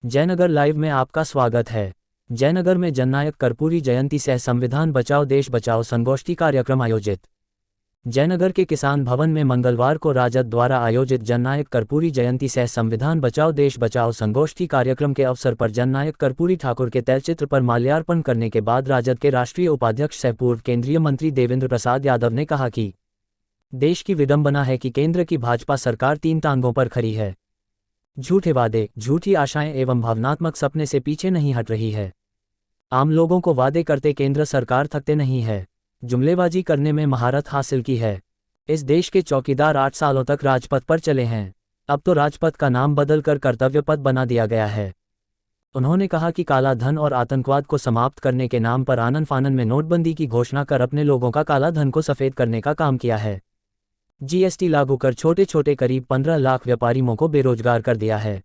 Jaynagar live में आपका स्वागत है। जयनगर में जननायक कर्पूरी जयंती सह संविधान बचाओ देश बचाओ संगोष्ठी कार्यक्रम आयोजित। जयनगर के किसान भवन में मंगलवार को राजद द्वारा आयोजित जननायक कर्पूरी जयंती सह संविधान बचाओ देश बचाओ संगोष्ठी कार्यक्रम के अवसर पर जननायक कर्पूरी ठाकुर के तैलचित्र पर माल्यार्पण करने के बाद राजद के राष्ट्रीय उपाध्यक्ष सह पूर्व केंद्रीय मंत्री देवेंद्र प्रसाद यादव ने कहा कि देश की विडंबना है कि केंद्र की भाजपा सरकार तीन टांगों पर खड़ी है। झूठे वादे, झूठी आशाएं एवं भावनात्मक सपने से पीछे नहीं हट रही है। आम लोगों को वादे करते केंद्र सरकार थकते नहीं है, जुमलेबाजी करने में महारत हासिल की है। इस देश के चौकीदार 8 सालों तक राजपथ पर चले हैं, अब तो राजपथ का नाम बदलकर कर्तव्य पथ बना दिया गया है। उन्होंने कहा कि काला धन और आतंकवाद को समाप्त करने के नाम पर आनन फानन में नोटबंदी की घोषणा कर अपने लोगों का काला धन को सफेद करने का काम किया है। जीएसटी लागू कर छोटे छोटे करीब 15 लाख व्यापारियों को बेरोजगार कर दिया है।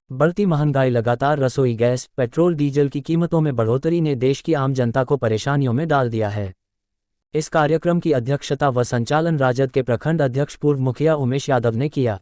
बढ़ती महंगाई, लगातार रसोई गैस, पेट्रोल डीजल की कीमतों में बढ़ोतरी ने देश की आम जनता को परेशानियों में डाल दिया है। इस कार्यक्रम की अध्यक्षता व संचालन राजद के प्रखंड अध्यक्ष पूर्व मुखिया उमेश यादव ने किया।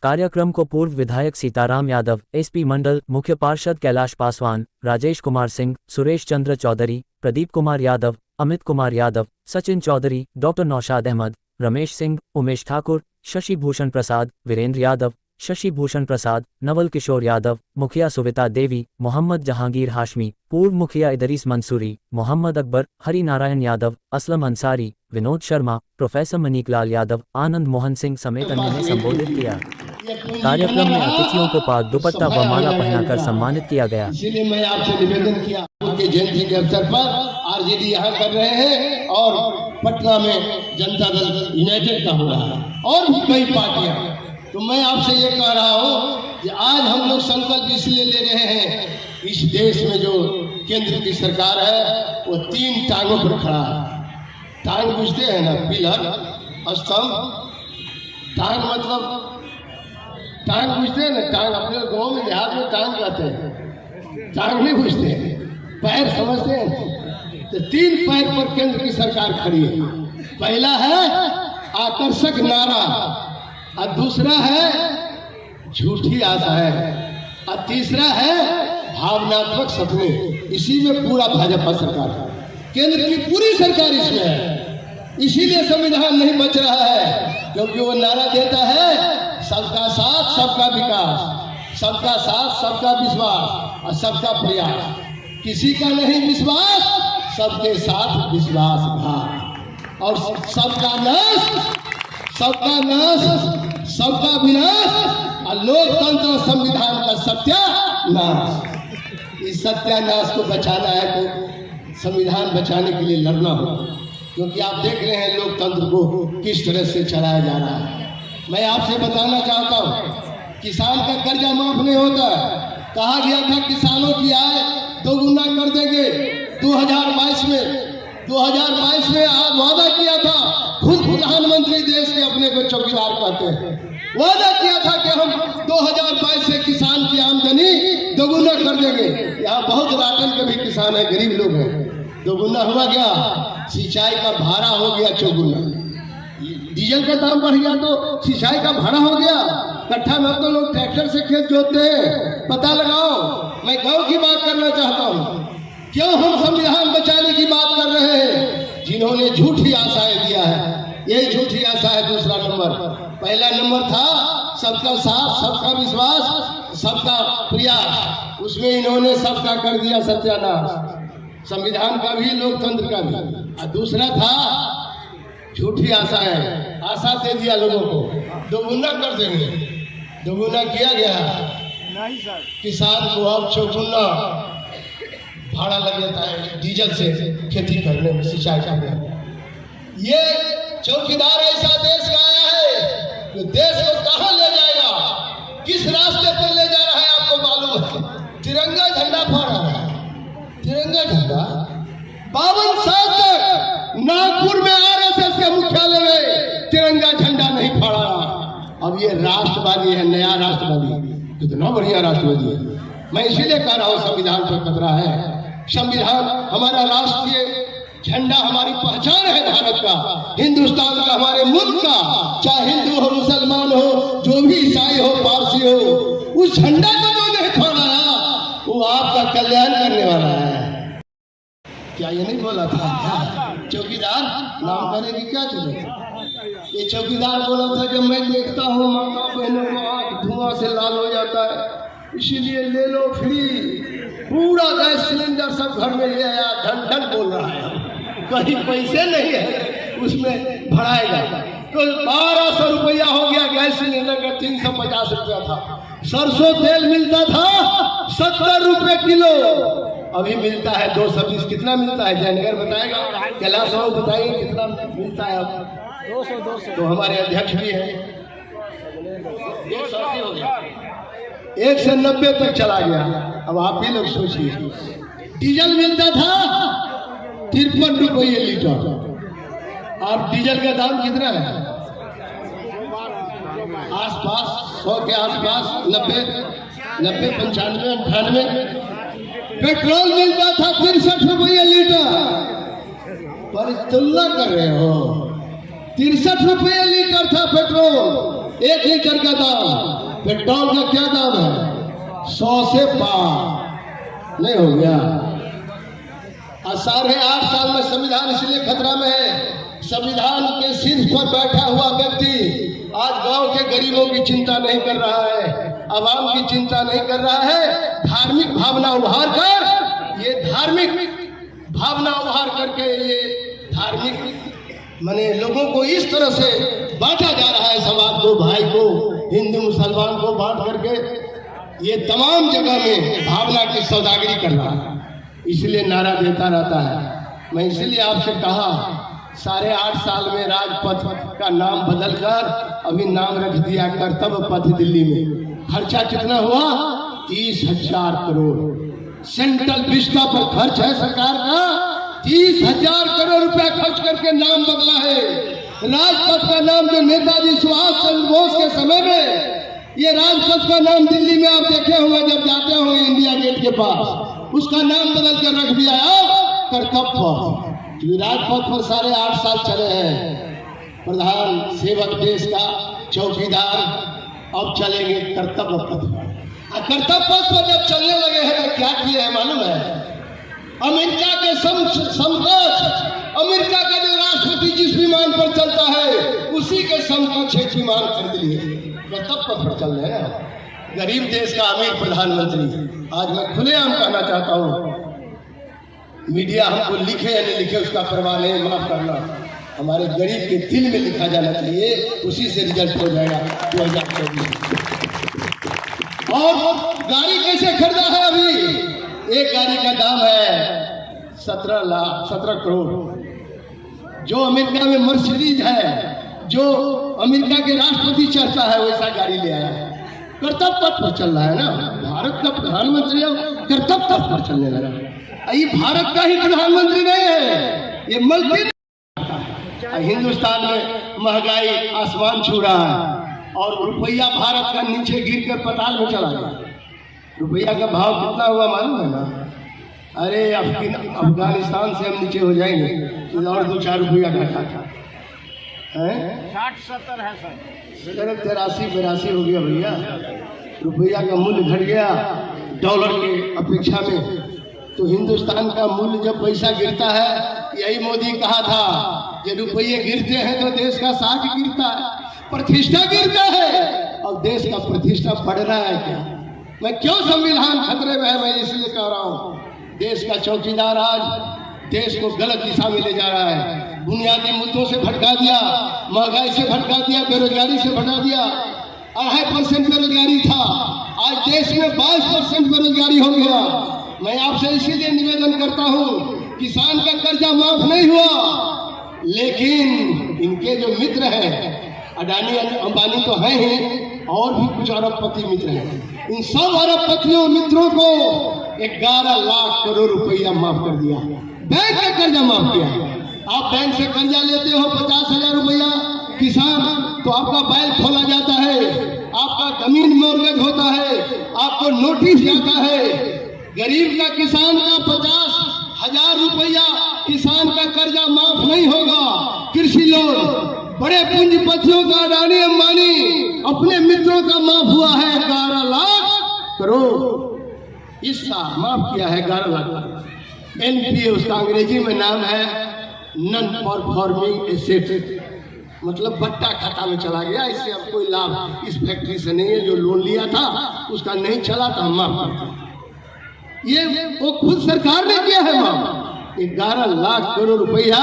कार्यक्रम को पूर्व विधायक सीताराम यादव, एसपी मंडल, मुख्य पार्षद कैलाश पासवान, राजेश कुमार सिंह, सुरेश चंद्र चौधरी, प्रदीप कुमार यादव, अमित कुमार यादव, सचिन चौधरी, डॉक्टर नौशाद अहमद, रमेश सिंह, उमेश ठाकुर, शशि भूषण प्रसाद, वीरेंद्र यादव, शशि भूषण प्रसाद, नवल किशोर यादव, मुखिया सुविता देवी, मोहम्मद जहांगीर हाशमी, पूर्व मुखिया इदरीस मंसूरी, मोहम्मद अकबर, हरि नारायण यादव, असलम अंसारी, विनोद शर्मा, प्रोफेसर मनीकलाल यादव, आनंद मोहन सिंह समेत अन्य ने संबोधित किया। कार्यक्रम में अतिथियों को पाग दुपट्टा व माला पहनाकर सम्मानित किया गया। इसलिए मैं आपसे निवेदन किया कि जयंती के अवसर पर आरजेडी यहाँ कर रहे हैं और पटना में जनता दल यूनाइटेड का हो रहा है और भी कई पार्टियां। तो मैं आपसे ये कह रहा हूँ कि आज हम लोग संकल्प इसलिए ले रहे हैं, इस देश में जो केंद्र की सरकार है वो तीन टांगों पर खड़ा है। टांग बुझते हैं ना, पिलर, स्तंभ। टांग मतलब टांग बुझते हैं ना, टांग अपने गाँव में देहात में टांग कहते हैं, टांग नहीं बुझते हैं, पैर समझते हैं। तो तीन पैर पर केंद्र की सरकार खड़ी है। पहला है आकर्षक नारा, और दूसरा है झूठी आशा है, और तीसरा है भावनात्मक सपने। इसी में पूरा भाजपा सरकार है, केंद्र की पूरी सरकार इसमें है। इसीलिए संविधान नहीं बच रहा है, क्योंकि वो नारा देता है सबका साथ सबका विकास, सबका साथ सबका विश्वास और सबका प्रयास। किसी का नहीं विश्वास, सबके साथ विश्वासघात, और सबका नाश, सबका नाश, सबका विनाश, और लोकतंत्र संविधान का सत्यानाश। इस सत्यानाश को बचाना है तो संविधान बचाने के लिए लड़ना होगा, क्योंकि आप देख रहे हैं लोकतंत्र को किस तरह से चलाया जा रहा है। मैं आपसे बताना चाहता हूँ, किसान का कर्जा माफ नहीं होता। कहा गया था किसानों की आय दोगुना कर देंगे 2022 में आज वादा किया था। खुद प्रधानमंत्री देश के अपने को चौकीदार कहते हैं, वादा किया था कि हम 2022 से किसान की आमदनी दोगुना कर देंगे। यहाँ बहुत राटन के भी किसान है, गरीब लोग हैं। दोगुना हुआ क्या? सिंचाई का भाड़ा हो गया चौगुना, डीजल का दाम बढ़ गया तो सिंचाई का भाड़ा हो गया। कट्ठा में तो लोग ट्रैक्टर से खेत जोतते हैं। पता लगाओ, मैं गांव की बात करना चाहता हूँ। क्यों हम संविधान बचाने की बात कर रहे हैं? जिन्होंने झूठी आशाएं दिया है, यही झूठी आशा है। दूसरा नंबर, पहला नंबर था सबका साथ सबका विश्वास सबका प्रयास, उसमें इन्होंने सबका कर दिया सत्यानाश, संविधान का भी लोकतंत्र का भी। और दूसरा था झूठी आशा है, आशा दे दिया लोगों को, दोगुना कर देंगे। दोगुना किया गया नहीं सर, किसान को अब चौगुना भाड़ा लग जाता है डीजल से खेती करने में, सिंचाई करने में। ये चौकीदार ऐसा देश का आया है जो देश को कहां ले जाएगा, किस रास्ते पर ले जा रहा है आपको मालूम है? तिरंगा झंडा फहरा रहा है, तिरंगा झंडा 52 साल तक नागपुर में आरएसएस के मुख्यालय में तिरंगा झंडा नहीं फहरा रहा। अब ये राष्ट्रवादी है, नया राष्ट्रवादी, कितना बढ़िया राष्ट्रवादी है। मैं इसीलिए कह रहा हूँ संविधान पर खतरा है। संविधान हमारा राष्ट्रीय झंडा, हमारी पहचान है भारत का, हिंदुस्तान का, हमारे मुल्क का। चाहे हिंदू हो, मुसलमान हो, जो भी ईसाई हो, पारसी हो, उस झंडा को जो नहीं छोड़ा कल्याण करने वाला है। क्या ये नहीं बोला था चौकीदार नाम करने की क्या जरूरत? ये चौकीदार बोला था कि मैं देखता हूँ माता बहनों को आँख धुआं से लाल हो जाता है, इसीलिए ले लो फ्री। पूरा गैस सिलेंडर सब घर में ले आया, ढन ढन बोल रहा है, कहीं पैसे नहीं है उसमें भराएगा। तो 1200 रुपया हो गया गैस सिलेंडर का, 350 रुपया था। सरसों तेल मिलता था 70 रुपए किलो, अभी मिलता है 220। कितना मिलता है जयनगर बताएगा? कैलाश बाबू बताएंगे कितना मिलता है अब? 200। तो हमारे अध्यक्ष भी हैं, 180 हो गया, 190 तक चला गया। अब आप ही लोग सोचिए, डीजल मिलता था 53 रुपये लीटर, अब डीजल का दाम कितना है? आसपास 100 के आसपास, 90, 95, 98। पेट्रोल मिलता था 63 रुपये लीटर, पर तुलना कर रहे हो, 63 रुपये लीटर था पेट्रोल, 1 लीटर का दाम। पेट्रोल का क्या दाम है? 100 से पार नहीं हो गया। 8.5 साल में संविधान इसलिए खतरा में है, संविधान के सिर पर बैठा हुआ व्यक्ति आज गांव के गरीबों की चिंता नहीं कर रहा है, आवाम की चिंता नहीं कर रहा है। धार्मिक भावना उभार कर, ये धार्मिक भावना उभार करके ये धार्मिक माने लोगों को इस तरह से बांटा जा रहा है, समाज को, भाई को, हिंदू मुसलमान को बांट करके ये तमाम जगह में भावना की सौदागरी कर रहा है, इसलिए नारा देता रहता है। मैं इसलिए आपसे कहा 8.5 साल में राजपथ का नाम बदलकर अभी नाम रख दिया कर्तव्य पथ दिल्ली में। खर्चा कितना हुआ? 30,000 करोड़। सेंट्रल विस्टा पर खर्च है सरकार का 30,000 करोड़ रुपया खर्च करके नाम बदला है। राजपथ का नाम जो नेताजी सुभाष चंद्र बोस के समय में, ये राजपथ का नाम दिल्ली में आप देखे होंगे जब जाते होंगे इंडिया गेट के पास, उसका नाम बदल कर रख दिया कर्तव्य पथ। राजपथ पर 8.5 साल चले हैं। प्रधान सेवक देश का चौकीदार, अब चलेंगे कर्तव्य पथ पर। कर्तव्य पथ पर जब चलने लगे हैं तो क्या किए हैं मालूम है? अमेरिका के समकक्ष, अमेरिका का जो राष्ट्रपति जिस विमान पर चलता है उसी के समकक्ष एक विमान खरीद लिए, कर्तव्य पथ पर चल रहे हैं। गरीब देश का अमीर प्रधानमंत्री। आज मैं खुलेआम कहना चाहता हूँ, मीडिया हमको लिखे या नहीं लिखे उसका परवाह नहीं, माफ करना, हमारे गरीब के दिल में लिखा जाना चाहिए, उसी से रिजल्ट हो जाएगा 2024। और गाड़ी कैसे खरीदा है? अभी एक गाड़ी का दाम है 17 करोड़। जो अमेरिका में मर्सिडीज है, जो अमेरिका के राष्ट्रपति चढ़ता है, वैसा गाड़ी ले आया है। कर्तव्य पथ पर चल रहा है ना, भारत का प्रधानमंत्री कर्तव्य पथ पर चलने लगा। ये भारत का ही प्रधानमंत्री नहीं है, ये मल्टी। हिंदुस्तान में महंगाई आसमान छू रहा है और रुपया भारत का नीचे गिरकर पाताल में चला गया। रुपया का भाव कितना हुआ मालूम है ना? अरे अफगानिस्तान से हम नीचे हो जाएंगे तो और 2-4 रुपया घटा था, 60-70 है सर, 83-82 हो गया भैया। रुपया का मूल्य घट गया डॉलर की अपेक्षा में। तो हिंदुस्तान का मूल्य जब पैसा गिरता है, यही मोदी कहा था कि रुपये गिरते हैं तो देश का साख गिरता है, प्रतिष्ठा गिरता है। और देश का प्रतिष्ठा बढ़ रहा है क्या? मैं क्यों संविधान खतरे में है? मैं इसलिए कह रहा हूँ, देश का चौकीदार आज देश को गलत दिशा में ले जा रहा है। बुनियादी मुद्दों से भटका दिया, महंगाई से भटका दिया, बेरोजगारी से भटका दिया। 2.5% बेरोजगारी था, आज देश में 22% बेरोजगारी हो गया। मैं आपसे इसीलिए निवेदन करता हूँ, किसान का कर्जा माफ नहीं हुआ, लेकिन इनके जो मित्र हैं, अडानी अंबानी तो हैं ही, और भी कुछ अरबपति मित्र हैं, इन सब अरबपतियों मित्रों को 11 लाख करोड़ रुपया माफ कर दिया। बैंक का कर्जा माफ किया। आप बैंक से कर्जा लेते हो 50,000 रुपया, किसान तो आपका बैल खोला जाता है, आपका जमीन मॉर्गेज होता है, आपको नोटिस जाता है। गरीब का किसान का 50,000 रुपया किसान का कर्जा माफ नहीं होगा। कृषि लोन बड़े पूंजीपतियों का, अडानी अंबानी अपने मित्रों का माफ हुआ है 11 लाख करोड़। इस साल माफ किया है 11 लाख। NPA उसका अंग्रेजी में नाम है नॉन परफॉर्मिंग एसेट, मतलब बट्टा खाता में चला गया। इससे अब कोई लाभ इस फैक्ट्री से नहीं है। जो लोन लिया था उसका नहीं चला था, माफ करते। ये वो खुद सरकार ने किया है माफ। 11 लाख करोड़ रुपया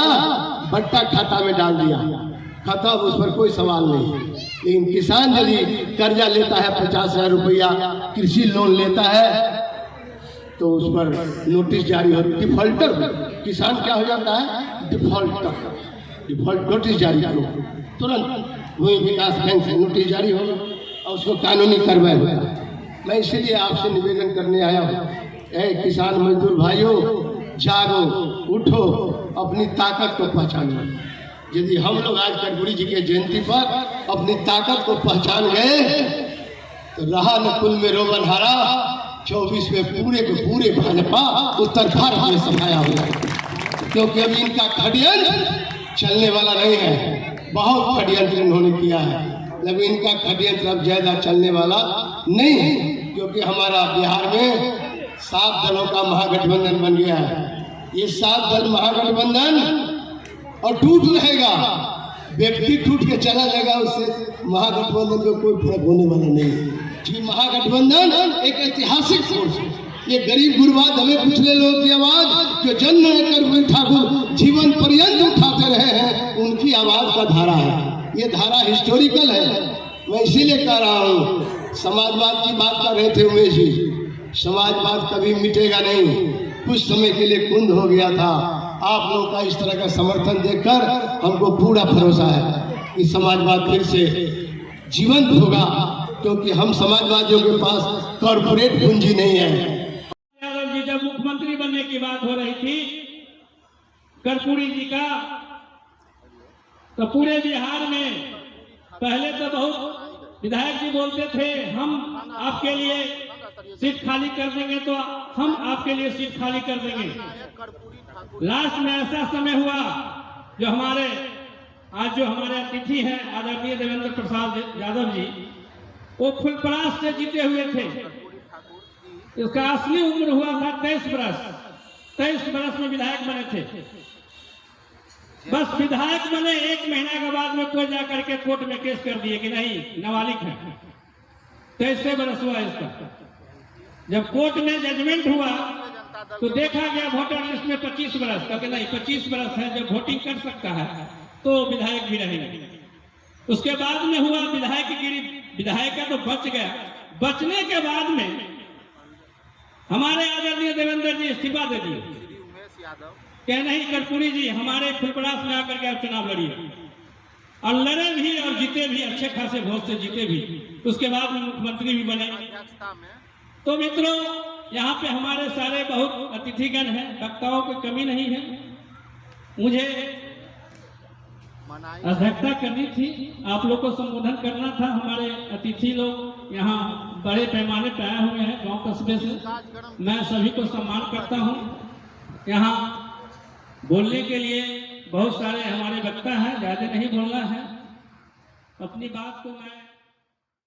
बट्टा खाता में डाल दिया, खत्म, उस पर कोई सवाल नहीं। लेकिन किसान यदि कर्जा लेता है 50,000 रुपया, कृषि लोन लेता है, तो उस पर नोटिस जारी हो, डिफॉल्टर किसान क्या हो जाता है, डिफॉल्टर। डिफॉल्ट नोटिस जारी करो, तुरंत भूमि विकास बैंक से नोटिस जारी हो और उसको कानूनी कार्रवाई होगा। मैं इसीलिए आपसे निवेदन करने आया हूँ, किसान मजदूर भाइयों, जागो, उठो, अपनी ताकत को पहचानो। यदि हम लोग आज कर्पूरी जी के जयंती पर अपनी ताकत को पहचान गए तो रहा न कुल में रोबन हारा, 24 में पूरे के पूरे भाजपा उत्तर भारत में सफाया हो जाए। क्योंकि अब इनका षड्यंत्र चलने वाला नहीं है। बहुत षड्यंत्र इन्होंने किया है, लेकिन इनका षड्यंत्र अब ज्यादा चलने वाला नहीं है। क्योंकि हमारा बिहार में 7 दलों का महागठबंधन बन गया है। ये 7 दल महागठबंधन और टूट रहेगा, व्यक्ति टूट के चला जाएगा, उससे महागठबंधन को कोई फर्क होने वाला नहीं है। ये महागठबंधन एक ऐतिहासिक फोर्स है। ये गरीब गुरबा दबे पिछले लोगों की आवाज जो जन्म कर्पूरी ठाकुर जीवन पर्यंत उठाते रहे हैं, उनकी आवाज का धारा है। ये धारा हिस्टोरिकल है। मैं इसीलिए कह रहा हूँ, समाजवाद की बात कर रहे थे उमेश जी, समाजवाद कभी मिटेगा नहीं। कुछ समय के लिए कुंद हो गया था। आप लोगों का इस तरह का समर्थन देखकर हमको पूरा भरोसा है कि समाजवाद फिर से जीवंत होगा, क्योंकि हम समाजवादियों के पास कॉर्पोरेट पूंजी नहीं है। यादव जी, जब मुख्यमंत्री बनने की बात हो रही थी कर्पूरी जी का, तो पूरे बिहार में पहले तो बहुत विधायक जी बोलते थे हम आपके लिए सीट खाली कर देंगे, तो हम आपके लिए सीट खाली कर देंगे। लास्ट में ऐसा समय हुआ, जो हमारे अतिथि हैं आदरणीय देवेंद्र प्रसाद यादव जी, वो फुलपरास से जीते हुए थे। इसका असली उम्र हुआ था 23 बरस। 23 बरस में विधायक बने थे। बस विधायक बने 1 महीना के बाद में कोई जाकर के कोर्ट में केस कर दिए कि नहीं नाबालिग है। 23 बरस हुआ इसका। जब कोर्ट में जजमेंट हुआ तो देखा गया वोटर लिस्ट में 25 बरस का, नहीं 25 बरस है, जब वोटिंग कर सकता है तो विधायक भी रहेंगे। उसके बाद में हुआ विधायकगिरी, विधायक का तो बच गया। बचने के बाद में हमारे आदरणीय देवेंद्र जी इस्तीफा दे दिए, कह नहीं कर्पूरी जी हमारे फुलपरास में आकर के आप चुनाव लड़िए, और लड़े भी और जीते भी, अच्छे खासे वोट से जीते भी। उसके बाद में मुख्यमंत्री भी बने। तो मित्रों, यहाँ पे हमारे सारे बहुत अतिथिगण हैं, वक्ताओं की कमी नहीं है। मुझे अध्यक्षता करनी थी, आप लोग को संबोधन करना था। हमारे अतिथि लोग यहाँ बड़े पैमाने पर आए हुए हैं गांव कस्बे से। मैं सभी को सम्मान करता हूँ। यहाँ बोलने के लिए बहुत सारे हमारे वक्ता हैं, ज़्यादा नहीं बोलना है। अपनी बात को मैं